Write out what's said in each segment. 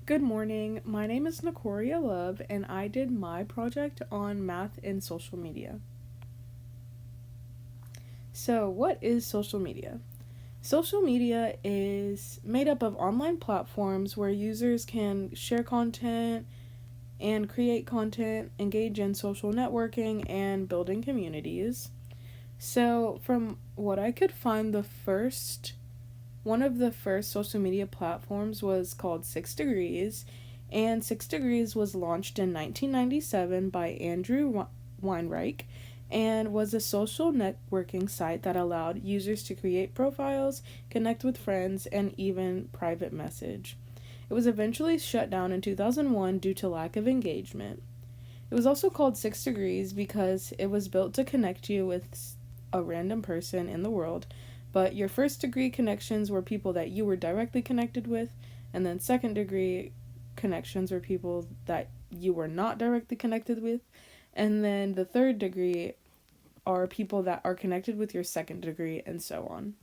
Good morning. My name is Nicoria Love, and I did my project on math and social media. So, what is social media? Social media is made up of online platforms where users can share content and create content, engage in social networking, and building communities. So, from what I could find, one of the first social media platforms was called 6 Degrees, and 6 Degrees was launched in 1997 by Andrew Weinreich and was a social networking site that allowed users to create profiles, connect with friends, and even private message. It was eventually shut down in 2001 due to lack of engagement. It was also called 6 Degrees because it was built to connect you with a random person in the world, but your first degree connections were people that you were directly connected with, and then second degree connections were people that you were not directly connected with, and then the third degree are people that are connected with your second degree, and so on.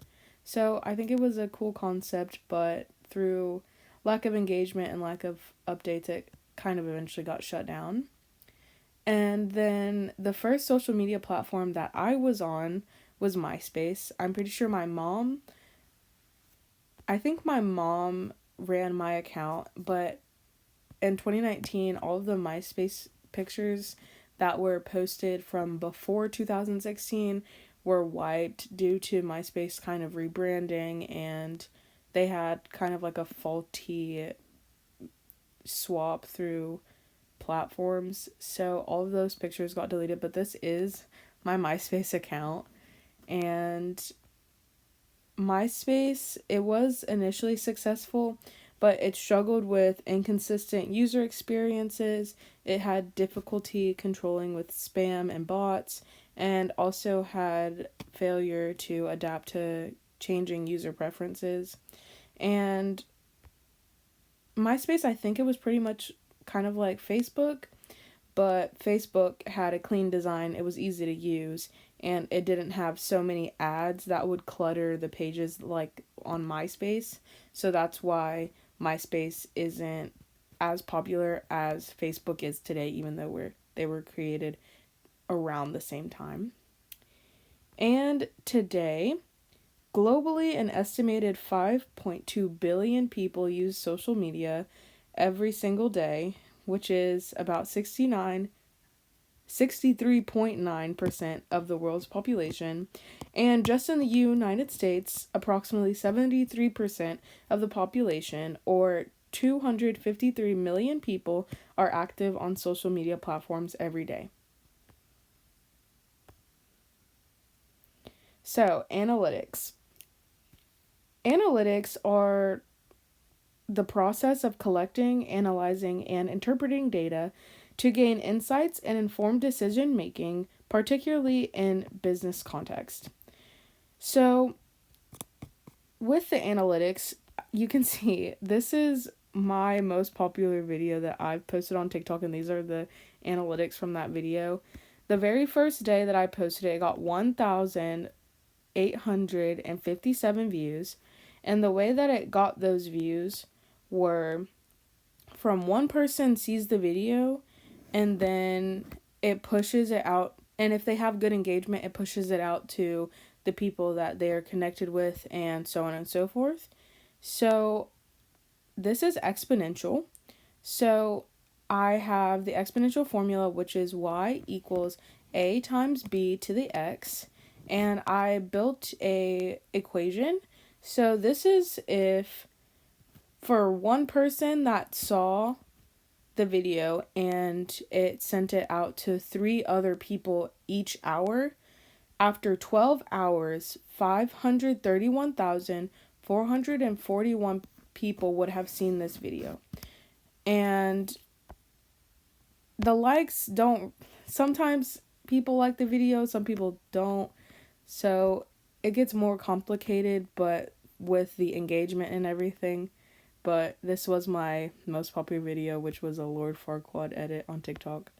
So I think it was a cool concept, but through lack of engagement and lack of updates, it kind of eventually got shut down. And then the first social media platform that I was on was MySpace. I'm pretty sure I think my mom ran my account, but in 2019, all of the MySpace pictures that were posted from before 2016 were wiped due to MySpace kind of rebranding, and they had kind of like a faulty swap through platforms. So all of those pictures got deleted, but this is my MySpace account. And MySpace, it was initially successful, but it struggled with inconsistent user experiences. It had difficulty controlling with spam and bots, and also had failure to adapt to changing user preferences. And MySpace, I think it was pretty much kind of like Facebook, but Facebook had a clean design, it was easy to use, and it didn't have so many ads that would clutter the pages like on MySpace. So that's why MySpace isn't as popular as Facebook is today, even though they were created around the same time. And today, globally, an estimated 5.2 billion people use social media every single day, which is about 63.9% of the world's population. And just in the United States, approximately 73% of the population, or 253 million people, are active on social media platforms every day. So, analytics. Analytics are the process of collecting, analyzing, and interpreting data to gain insights and inform decision making, particularly in business context. So, with the analytics, you can see this is my most popular video that I've posted on TikTok, and these are the analytics from that video. The very first day that I posted it, it got 1,857 views, and the way that it got those views were from one person sees the video and then it pushes it out, and if they have good engagement, it pushes it out to the people that they are connected with, and so on and so forth. So this is exponential. So I have the exponential formula, which is y equals a times b to the x, and I built a equation. So this is if for one person that saw the video and it sent it out to 3 other people each hour, after 12 hours, 531,441 people would have seen this video. And the likes don't, sometimes people like the video, some people don't. So it gets more complicated, but with the engagement and everything. But this was my most popular video, which was a Lord Farquaad edit on TikTok.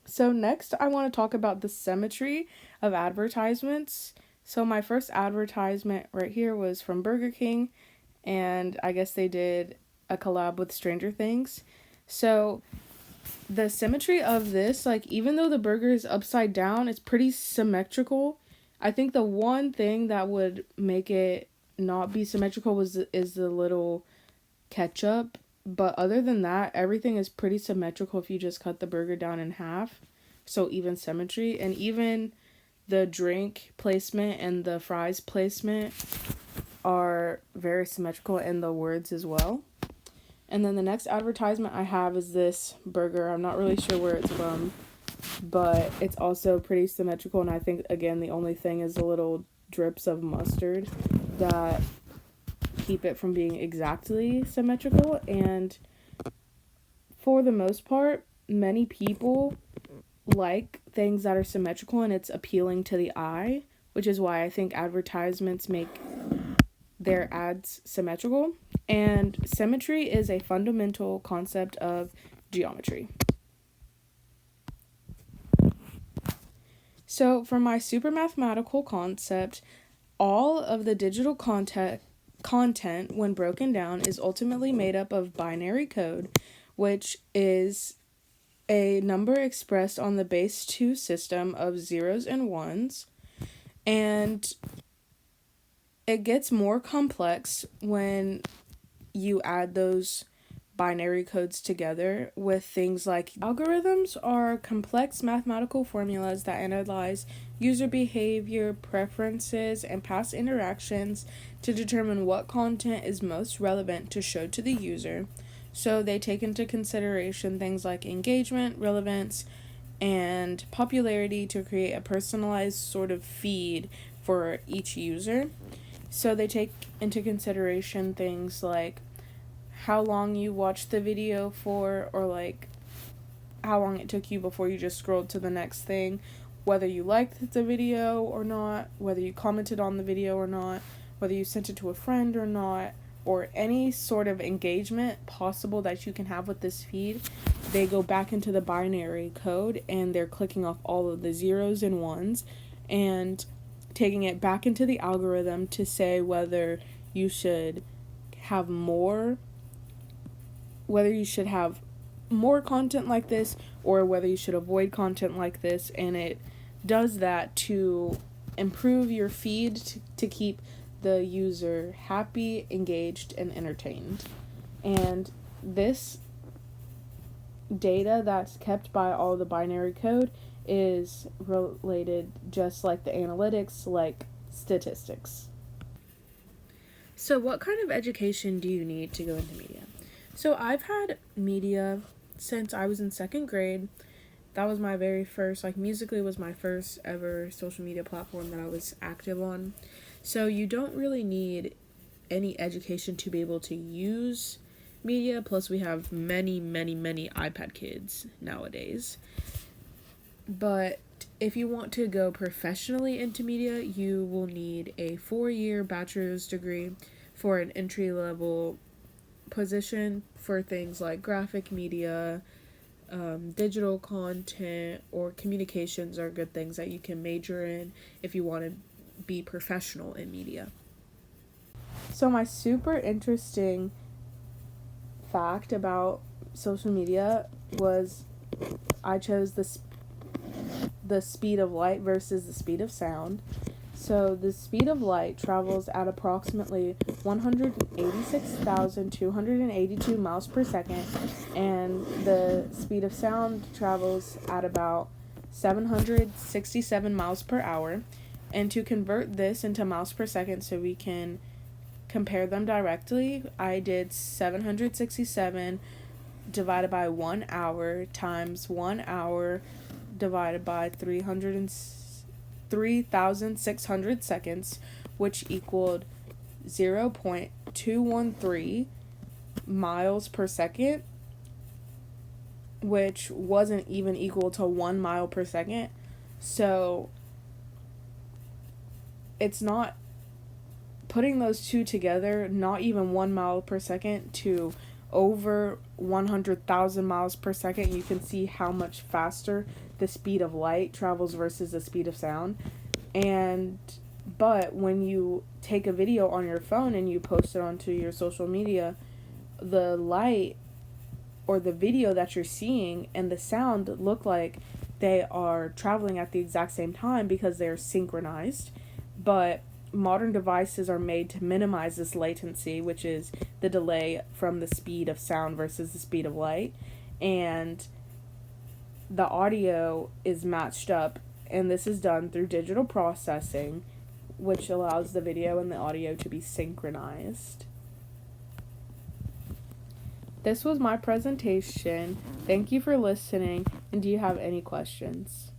So next, I want to talk about the symmetry of advertisements. So my first advertisement right here was from Burger King, and I guess they did a collab with Stranger Things. So the symmetry of this, like, even though the burger is upside down, it's pretty symmetrical. I think the one thing that would make it not be symmetrical is the little ketchup, but other than that, everything is pretty symmetrical if you just cut the burger down in half. So even symmetry, and even the drink placement and the fries placement are very symmetrical, and the words as well. And then the next advertisement I have is this burger. I'm not really sure where it's from, but it's also pretty symmetrical, and I think, again, the only thing is the little drips of mustard that keep it from being exactly symmetrical. And for the most part, many people like things that are symmetrical and it's appealing to the eye, which is why I think advertisements make their ads symmetrical. And symmetry is a fundamental concept of geometry. So for my super mathematical concept, all of the digital content, when broken down, is ultimately made up of binary code, which is a number expressed on the base 2 system of zeros and ones. And it gets more complex when you add those binary codes together with things like algorithms are complex mathematical formulas that analyze user behavior, preferences, and past interactions to determine what content is most relevant to show to the user. So they take into consideration things like engagement, relevance, and popularity to create a personalized sort of feed for each user. So they take into consideration things like how long you watched the video for, or like how long it took you before you just scrolled to the next thing, whether you liked the video or not, whether you commented on the video or not, whether you sent it to a friend or not, or any sort of engagement possible that you can have with this feed. They go back into the binary code and they're clicking off all of the zeros and ones and taking it back into the algorithm to say whether you should have more content like this or whether you should avoid content like this. And it does that to improve your feed to keep the user happy, engaged, and entertained. And this data that's kept by all the binary code is related just like the analytics, like statistics. So what kind of education do you need to go into media? So I've had media since I was in 2nd grade. That was my very first, Musical.ly was my first ever social media platform that I was active on. So you don't really need any education to be able to use media. Plus we have many, many, many iPad kids nowadays. But if you want to go professionally into media, you will need a 4-year bachelor's degree for an entry-level position for things like graphic media, digital content, or communications are good things that you can major in if you want to be professional in media. So my super interesting fact about social media was I chose the speed of light versus the speed of sound. So the speed of light travels at approximately 186,282 miles per second, and the speed of sound travels at about 767 miles per hour. And to convert this into miles per second so we can compare them directly, I did 767 divided by 1 hour times 1 hour divided by 3,600 seconds, which equaled 0.213 miles per second, which wasn't even equal to 1 mile per second. So it's not, putting those two together, not even 1 mile per second to over 100,000 miles per second, you can see how much faster the speed of light travels versus the speed of sound. And But when you take a video on your phone and you post it onto your social media, the light or the video that you're seeing and the sound look like they are traveling at the exact same time because they're synchronized. But modern devices are made to minimize this latency, which is the delay from the speed of sound versus the speed of light. And the audio is matched up, and this is done through digital processing, which allows the video and the audio to be synchronized. This was my presentation. Thank you for listening, and do you have any questions?